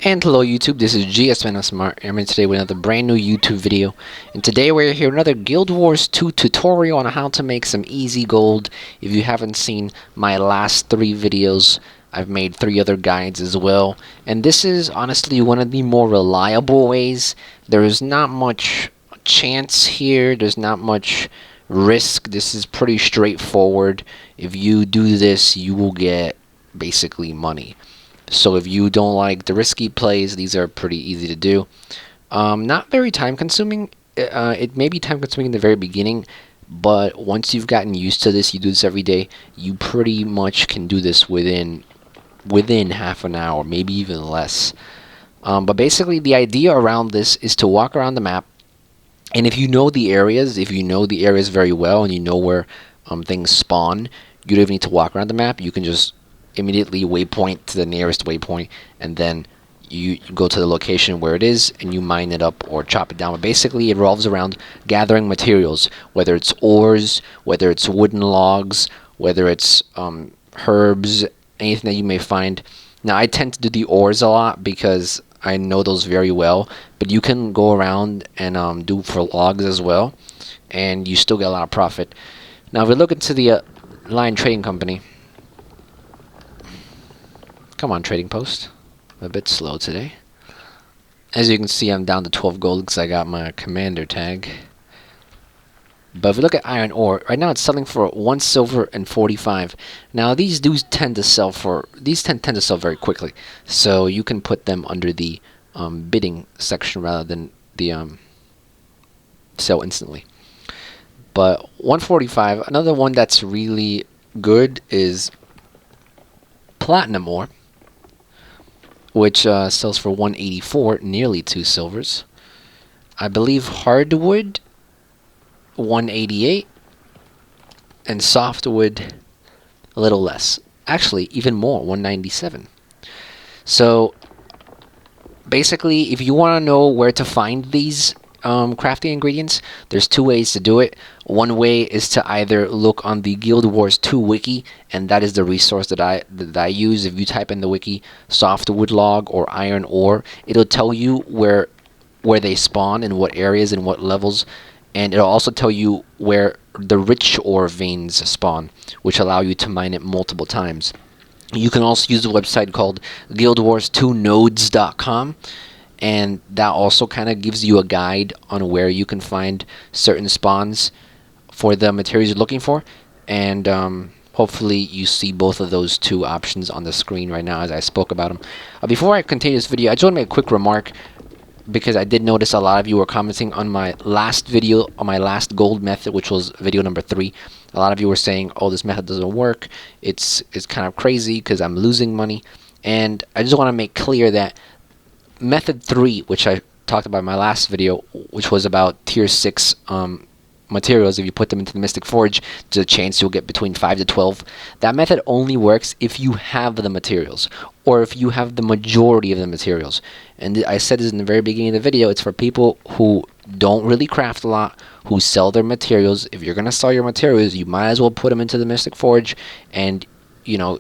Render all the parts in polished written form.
And hello YouTube, this is GSMart. I'm in today with another brand new YouTube video. And today we're here with another Guild Wars 2 tutorial on how to make some easy gold. If you haven't seen my last 3 videos, I've made 3 other guides as well. And this is honestly one of the more reliable ways. There is not much chance here, there's not much risk. This is pretty straightforward. If you do this, you will get basically money. So if you don't like the risky plays, these are pretty easy to do. Not very time consuming. It may be time consuming in the very beginning, but once you've gotten used to this, you do this every day, you pretty much can do this within half an hour, maybe even less. But basically the idea around this is to walk around the map, and if you know the areas, very well and you know where things spawn, you don't even need to walk around the map. You can just immediately waypoint to the nearest waypoint, and then you go to the location where it is and you mine it up or chop it down. But basically it revolves around gathering materials, whether it's ores, whether it's wooden logs, whether it's herbs, anything that you may find. Now I tend to do the ores a lot because I know those very well, but you can go around and do for logs as well, and you still get a lot of profit. Now if we look into the Lion Trading Company, come on, trading post. I'm a bit slow today. As you can see, I'm down to 12 gold because I got my commander tag. But if we look at iron ore, right now it's selling for 1 silver and 45. Now these do tend to sell for tend to sell very quickly, so you can put them under the bidding section rather than the sell instantly. But 145. Another one that's really good is platinum ore, which sells for 184, nearly 2 silvers. I believe hardwood, 188, and softwood, a little less. Actually, even more, 197. So, basically, if you want to know where to find these crafting ingredients, there's 2 ways to do it. One way is to either look on the Guild Wars 2 wiki, and that is the resource that I use. If you type in the wiki softwood log or iron ore, it'll tell you where they spawn, in what areas and what levels, and it'll also tell you where the rich ore veins spawn, which allow you to mine it multiple times. You can also use a website called guildwars2nodes.com, and that also kind of gives you a guide on where you can find certain spawns for the materials you're looking for. And hopefully you see both of those 2 options on the screen right now as I spoke about them. Before I continue this video, I just want to make a quick remark, because I did notice a lot of you were commenting on my last video, on my last gold method, which was video number 3. A lot of you were saying, oh, this method doesn't work, it's kind of crazy because I'm losing money. And I just want to make clear that method 3, which I talked about in my last video, which was about tier 6 materials, if you put them into the Mystic Forge, there's a chance you'll get between 5 to 12. That method only works if you have the materials, or if you have the majority of the materials. And I said this in the very beginning of the video, it's for people who don't really craft a lot, who sell their materials. If you're going to sell your materials, you might as well put them into the Mystic Forge and, you know,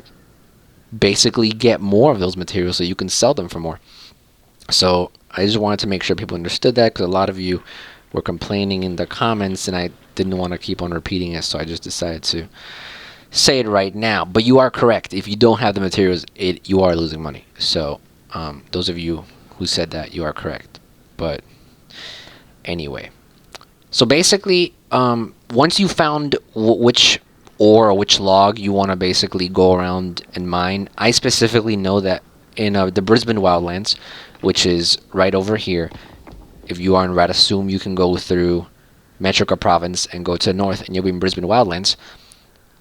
basically get more of those materials so you can sell them for more. So I just wanted to make sure people understood that, because a lot of you were complaining in the comments and I didn't want to keep on repeating it, so I just decided to say it right now. But you are correct. If you don't have the materials, you are losing money. So those of you who said that, you are correct. But anyway, so basically once you found which ore or which log you want to basically go around and mine, I specifically know that in the Brisbane wildlands, which is right over here, if you are in Radissoum, you can go through Metrica province and go to the north, and you'll be in Brisbane wildlands.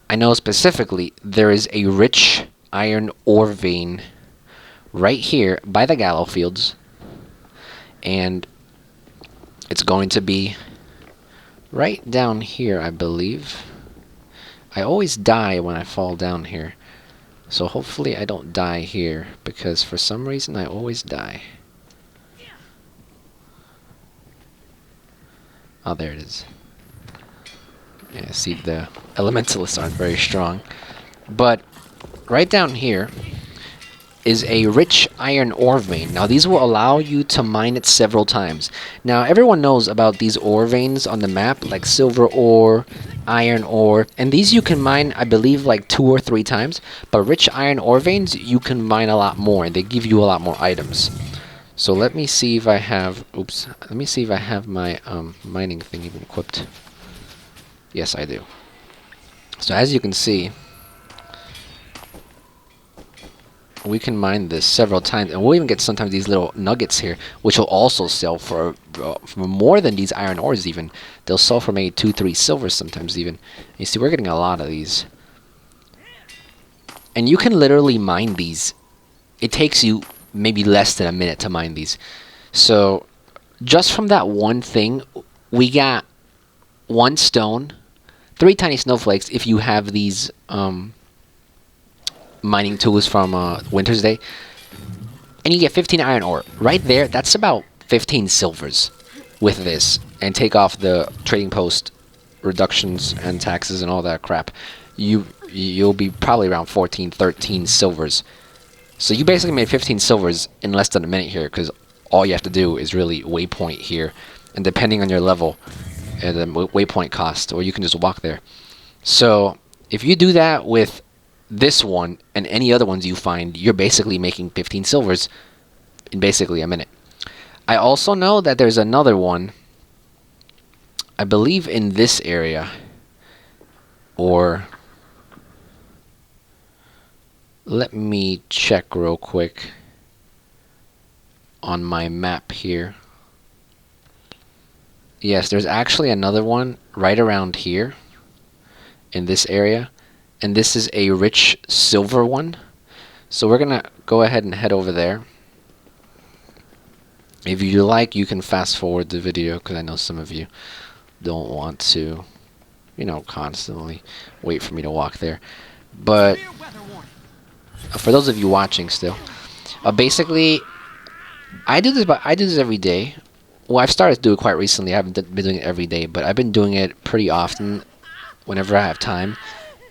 I know specifically there is a rich iron ore vein right here by the Gallow Fields, and it's going to be right down here, I believe. I always die when I fall down here, so hopefully I don't die here, because for some reason I always die. Oh, there it is. Yeah, see, the elementalists aren't very strong. But right down here is a rich iron ore vein. Now these will allow you to mine it several times. Now everyone knows about these ore veins on the map, like silver ore, iron ore, and these you can mine, I believe, like 2 or 3 times. But rich iron ore veins, you can mine a lot more, and they give you a lot more items. So let me see if I have, oops, let me see if I have my mining thing even equipped. Yes, I do. So as you can see, we can mine this several times, and we'll even get sometimes these little nuggets here, which will also sell for more than these iron ores even. They'll sell for maybe 2-3 silvers sometimes even. You see, we're getting a lot of these. And you can literally mine these. It takes you maybe less than a minute to mine these. So, just from that one thing, we got 1 stone, 3 tiny snowflakes if you have these mining tools from Winter's Day, and you get 15 iron ore. Right there, that's about 15 silvers with this, and take off the trading post reductions and taxes and all that crap. You'll be probably around 14-13 silvers. So you basically made 15 silvers in less than a minute here, because all you have to do is really waypoint here, and depending on your level, the waypoint cost, or you can just walk there. So if you do that with this one and any other ones you find, you're basically making 15 silvers in basically a minute. I also know that there's another one, I believe in this area, or let me check real quick on my map here. Yes, there's actually another one right around here in this area, and this is a rich silver one. So we're gonna go ahead and head over there. If you like, you can fast forward the video, because I know some of you don't want to, you know, constantly wait for me to walk there. But for those of you watching still, basically, I do this every day. Well, I've started to do it quite recently. I haven't been doing it every day, but I've been doing it pretty often whenever I have time.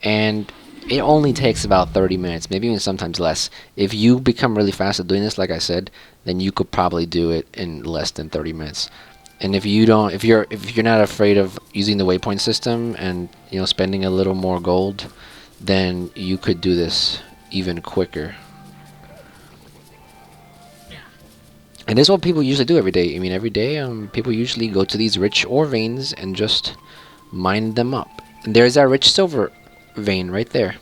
And it only takes about 30 minutes, maybe even sometimes less. If you become really fast at doing this, like I said, then you could probably do it in less than 30 minutes. And if you don't, if you're not afraid of using the waypoint system and, you know, spending a little more gold, then you could do this even quicker. And this is what people usually do every day. I mean, every day, people usually go to these rich ore veins and just mine them up. And there's our rich silver vein right there.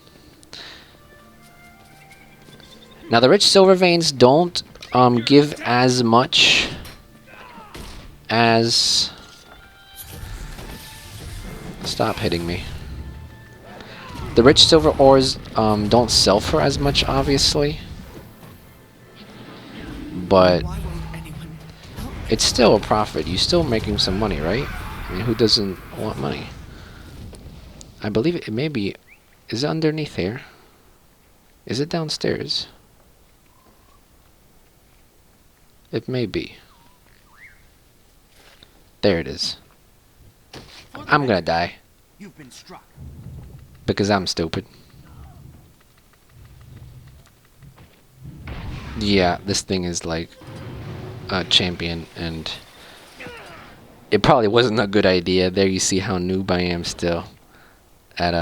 Now the rich silver veins don't give as much as, stop hitting me. The rich silver ores don't sell for as much, obviously, but it's still a profit. You're still making some money, right? I mean, who doesn't want money? I believe it may be... Is it underneath here? Is it downstairs? It may be. There it is. I'm gonna die. You've been struck. Because I'm stupid. Yeah, this thing is like a champion, and it probably wasn't a good idea. There you see how noob I am still at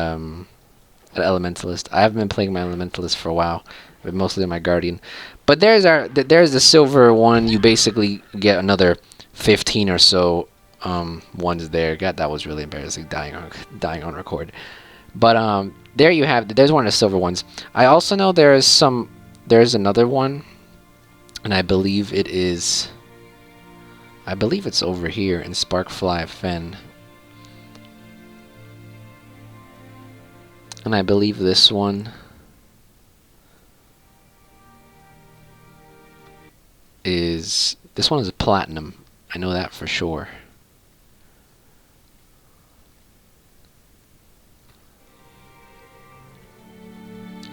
Elementalist. I haven't been playing my Elementalist for a while, but mostly my Guardian. But there's the silver one. You basically get another 15 or so ones there. God, that was really embarrassing, dying on record. But there you have. There's one of the silver ones. I also know there's another one, and I believe it is. I believe it's over here in Sparkfly Fen. And I believe this one is platinum. I know that for sure.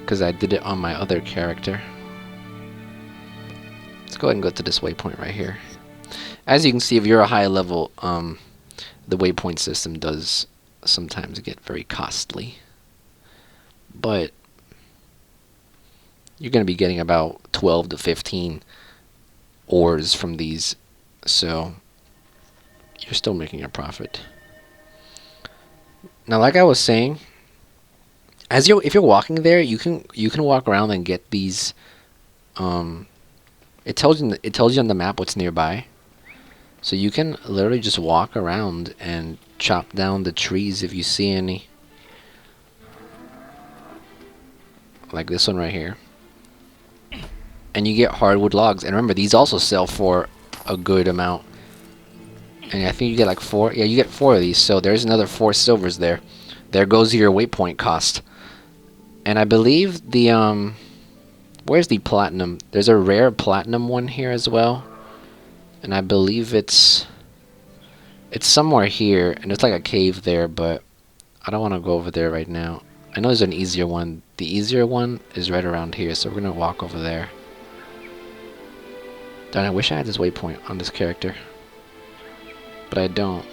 Because I did it on my other character. Let's go ahead and go to this waypoint right here. As you can see, if you're a high level, the waypoint system does sometimes get very costly. But you're going to be getting about 12 to 15 ores from these, so you're still making a profit. Now, like I was saying, if you're walking there, you can walk around and get these. It tells you on the map what's nearby, so you can literally just walk around and chop down the trees if you see any, like this one right here, and you get hardwood logs. And remember, these also sell for a good amount. And I think you get like 4. Yeah, you get 4 of these. So there's another 4 silvers there. There goes your waypoint cost. And I believe the where's the platinum? There's a rare platinum one here as well. And I believe it's somewhere here, and it's like a cave there, but I don't want to go over there right now. I know there's an easier one. The easier one is right around here, so we're gonna walk over there. Darn, I wish I had this waypoint on this character, but I don't.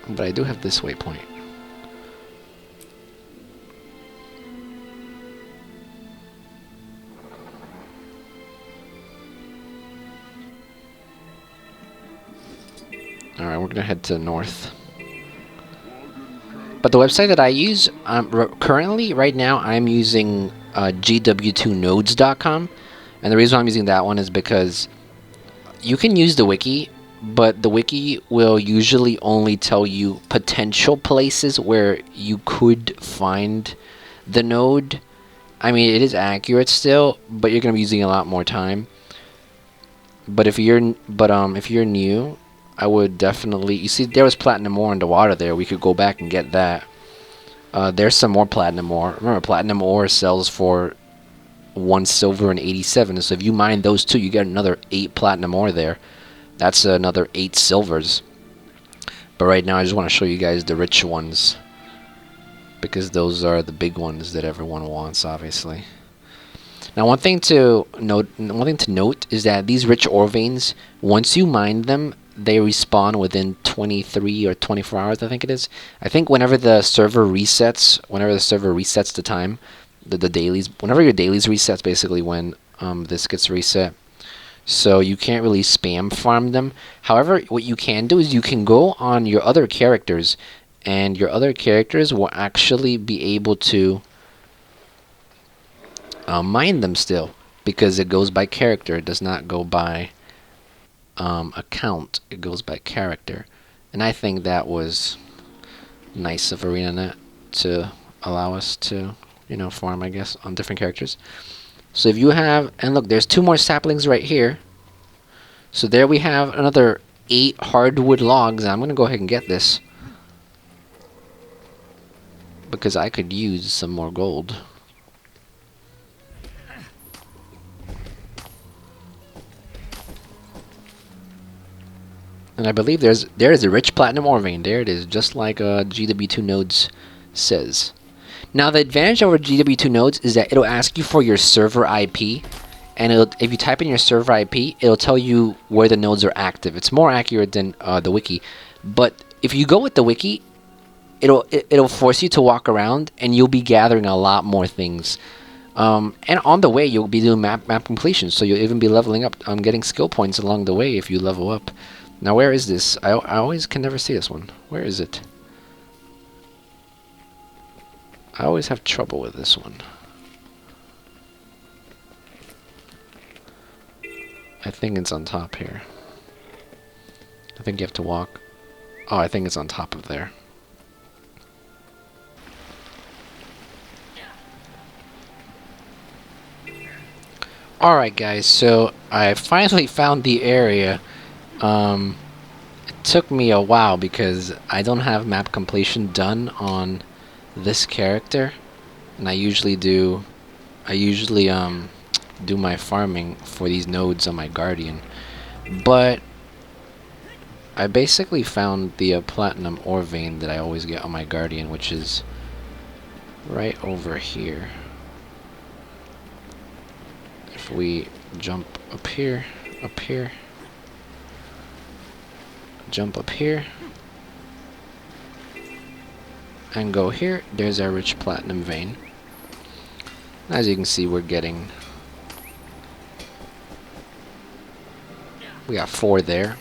But I do have this waypoint. Alright, we're gonna head to the north. But the website that I use, currently, right now, I'm using gw2nodes.com. And the reason why I'm using that one is because you can use the wiki, but the wiki will usually only tell you potential places where you could find the node. I mean, it is accurate still, but you're gonna be using a lot more time. But if you're new, I would definitely. You see, there was platinum ore in the water there. We could go back and get that. There's some more platinum ore. Remember, platinum ore sells for 1 silver and 87. So if you mine those two, you get another 8 platinum ore there. That's another 8 silvers. But right now, I just want to show you guys the rich ones, because those are the big ones that everyone wants, obviously. Now, one thing to note is that these rich ore veins, once you mine them, they respawn within 23 or 24 hours, I think it is. I think whenever the server resets the time, the dailies, whenever your dailies resets, basically when this gets reset. So you can't really spam farm them. However, what you can do is you can go on your other characters, and your other characters will actually be able to mine them still, because it goes by character. It does not go by account. It goes by character. And I think that was nice of ArenaNet to allow us to, farm, I guess, on different characters. So if you have, and look, there's 2 more saplings right here. So there we have another 8 hardwood logs. And I'm going to go ahead and get this, because I could use some more gold. And I believe there is a rich platinum ore vein. There it is, just like GW2 Nodes says. Now, the advantage over GW2 Nodes is that it'll ask you for your server IP, and if you type in your server IP, it'll tell you where the nodes are active. It's more accurate than the wiki. But if you go with the wiki, it'll force you to walk around, and you'll be gathering a lot more things. And on the way, you'll be doing map completion, so you'll even be leveling up, getting skill points along the way if you level up. Now, where is this? I always can never see this one. Where is it? I always have trouble with this one. I think it's on top here. I think you have to walk. Oh, I think it's on top of there. Alright guys, so I finally found the area. It took me a while because I don't have map completion done on this character, and I usually do my farming for these nodes on my Guardian. But I basically found the platinum ore vein that I always get on my Guardian, which is right over here. If we jump up here, jump up here, and go here, there's our rich platinum vein. As you can see, we got 4 there.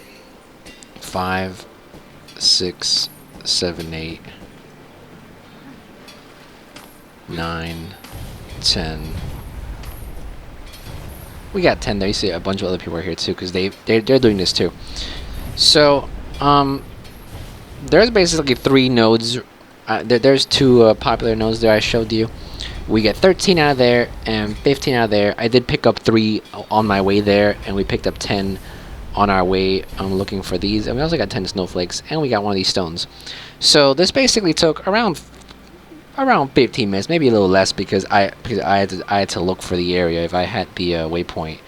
5, 6, 7, 8, 9, 10. We got 10 there. You see a bunch of other people are here too, because they're doing this too. So there's basically 3 nodes. There's 2 popular nodes there I showed you. We get 13 out of there and 15 out of there. I did pick up 3 on my way there, and we picked up 10 on our way. I'm looking for these, and we also got 10 snowflakes, and we got 1 of these stones. So this basically took around 15 minutes, maybe a little less, because I had to look for the area. If I had the waypoint,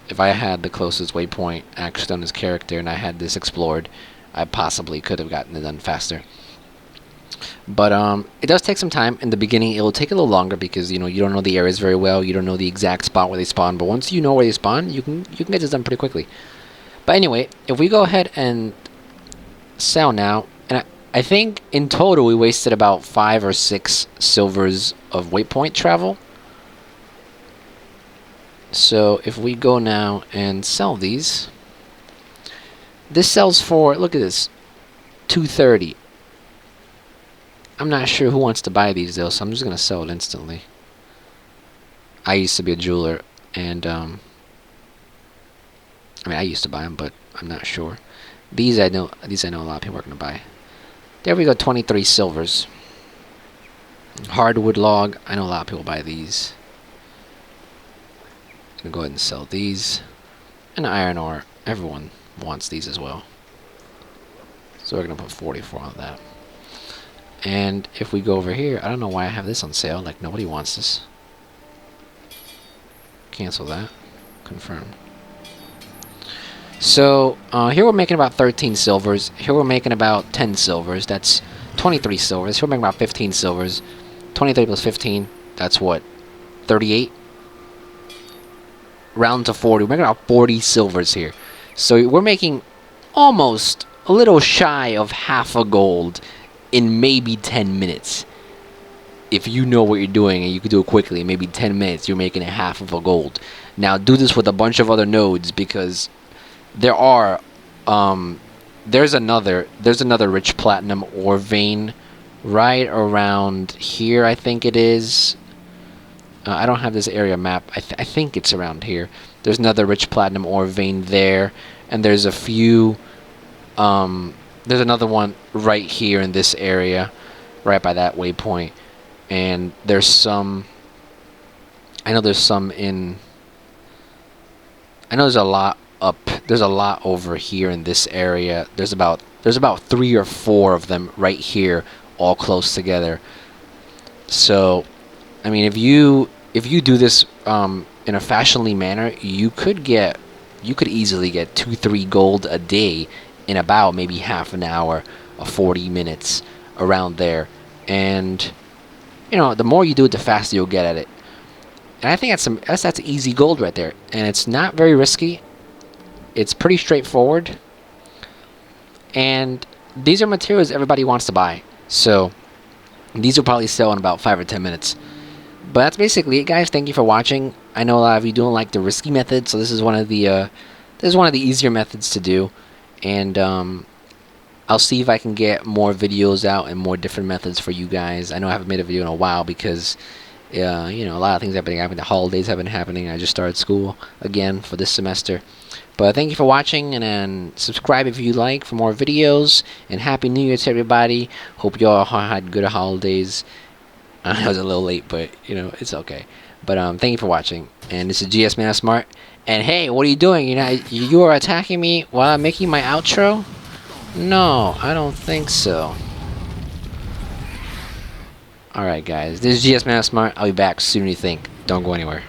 if I had the closest waypoint actually on this character, and I had this explored, I possibly could have gotten it done faster. But it does take some time. In the beginning, it will take a little longer because you don't know the areas very well. You don't know the exact spot where they spawn. But once you know where they spawn, you can get this done pretty quickly. But anyway, if we go ahead and sell now, and I think in total we wasted about 5 or 6 silvers of waypoint travel. So if we go now and sell these, this sells for, look at this, 230. I'm not sure who wants to buy these though, so I'm just gonna sell it instantly. I used to be a jeweler, and I mean I used to buy them, but I'm not sure. These I know a lot of people are gonna buy. There we go, 23 silvers. Hardwood log, I know a lot of people buy these. I'm gonna go ahead and sell these. And iron ore, everyone wants these as well. So we're gonna put 44 on that. And if we go over here, I don't know why I have this on sale. Like, nobody wants this. Cancel that. Confirm. So, here we're making about 13 silvers. Here we're making about 10 silvers. That's 23 silvers. Here we're making about 15 silvers. 23 plus 15, that's what? 38? Round to 40. We're making about 40 silvers here. So, we're making almost a little shy of half a gold in maybe 10 minutes. If you know what you're doing and you can do it quickly, in maybe 10 minutes, you're making a half of a gold. Now, do this with a bunch of other nodes, because there are, there's another rich platinum ore vein right around here, I think it is. I don't have this area map. I think it's around here. There's another rich platinum ore vein there, and there's a few, there's another one right here in this area, right by that waypoint. And there's some, I know there's some in, I know there's a lot up, there's a lot over here in this area. There's about 3 or 4 of them right here, all close together. So, I mean, if you do this in a fashionably manner, you could easily get 2-3 gold a day in about maybe half an hour or 40 minutes, around there. And the more you do it, the faster you'll get at it. And I think that's easy gold right there. And it's not very risky. It's pretty straightforward. And these are materials everybody wants to buy. So these will probably sell in about 5 or 10 minutes. But that's basically it, guys. Thank you for watching. I know a lot of you don't like the risky method, so this is one of the easier methods to do. And I'll see if I can get more videos out and more different methods for you guys. I know I haven't made a video in a while because, a lot of things have been happening. The holidays have been happening. I just started school again for this semester. But thank you for watching, and then subscribe if you like for more videos. And Happy New Year to everybody. Hope you all had good holidays. I was a little late, but, it's okay. But thank you for watching. And this is GS Man Smart. And hey, what are you doing? You are attacking me while I'm making my outro? No, I don't think so. Alright guys, this is GS Man Smart. I'll be back sooner than you think. Don't go anywhere.